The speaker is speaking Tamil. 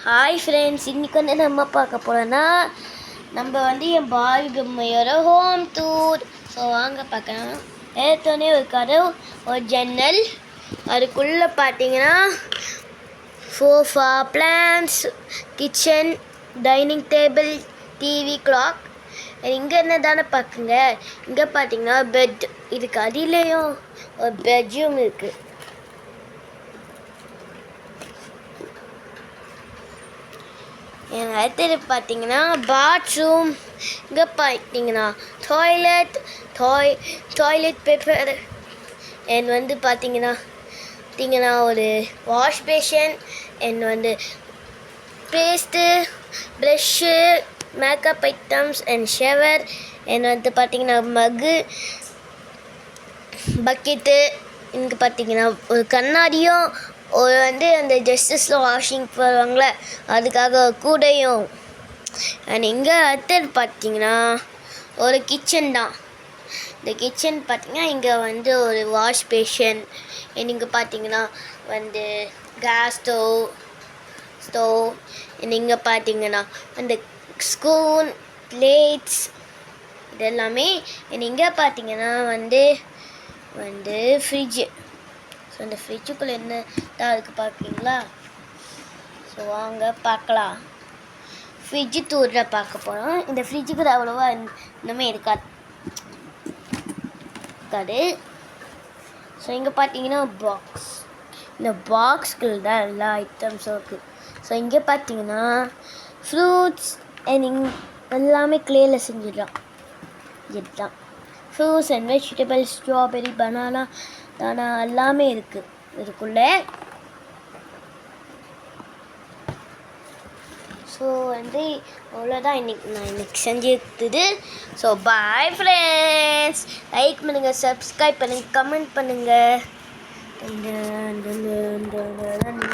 ஹாய் ஃப்ரெண்ட்ஸ், இன்றைக்கி வந்து நம்ம பார்க்க போகிறோன்னா நம்ம வந்து என் பாய் பொம்மையோட ஹோம் டூர். ஸோ வாங்க பார்க்கலாம். ஏற்றோடனே ஒரு கதவு, ஒரு ஜன்னல், அதுக்குள்ளே பார்த்தீங்கன்னா sofa, plants, kitchen, dining table, TV, clock. இங்கே என்ன தானே பார்க்குங்க. இங்கே பார்த்தீங்கன்னா பெட், இதுக்கு அடியிலையும் ஒரு பெட்ரூம் இருக்குது. அடுத்தது பார்த்தீங்கன்னா பாத்ரூம். இங்கே பார்த்தீங்கன்னா டாய்லெட் பேப்பர். அண்ட் வந்து பார்த்தீங்கன்னா ஒரு வாஷ் பேஷன். அண்ட் வந்து paste, brush, makeup items and shower. And வந்து பார்த்தீங்கன்னா மக்கு, பக்கெட்டு. இங்கே பார்த்தீங்கன்னா ஒரு கண்ணாடியும், ஒரு வந்து அந்த ட்ரெஸ்ஸஸ்லாம் வாஷிங் போடுவாங்களே அதுக்காக கூடையும். அண்ட் இங்கே அடுத்தது பார்த்தீங்கன்னா ஒரு கிச்சன் தான். இந்த கிச்சன் பார்த்தீங்கன்னா இங்கே வந்து ஒரு வாஷ் பேஷன். அண்ட் இங்கே பார்த்தீங்கன்னா வந்து கேஸ் ஸ்டவ். அண்ட் இங்கே பார்த்தீங்கன்னா அந்த ஸ்பூன், பிளேட்ஸ் இதெல்லாமே. அண்ட் இங்கே பார்த்தீங்கன்னா வந்து ஃப்ரிட்ஜு. ஸோ இந்த ஃப்ரிட்ஜுக்குள்ளே என்ன தான் இருக்குது பார்க்குறீங்களா? ஸோ வாங்க பார்க்கலாம். ஃப்ரிட்ஜு டூரில் பார்க்க போகிறோம். இந்த ஃப்ரிட்ஜுக்கு அவ்வளோவா இன்னுமே இருக்காது. ஸோ இங்கே பார்த்தீங்கன்னா பாக்ஸ். இந்த பாக்ஸ்குள்ள தான் எல்லா ஐட்டம்ஸும் இருக்குது. ஸோ இங்கே பார்த்தீங்கன்னா ஃப்ரூட்ஸ் அண்ட் எல்லாமே க்ளேயில் செஞ்சிடலாம். இதுதான் fruits and vegetables, strawberry, banana எல்லாமே இருக்குது இதுக்குள்ளே. ஸோ வந்து அவ்வளோதான் இன்னைக்கு செஞ்சுருக்குது. So bye friends. லைக் பண்ணுங்கள், சப்ஸ்கிரைப் பண்ணுங்கள், கமெண்ட் பண்ணுங்கள்.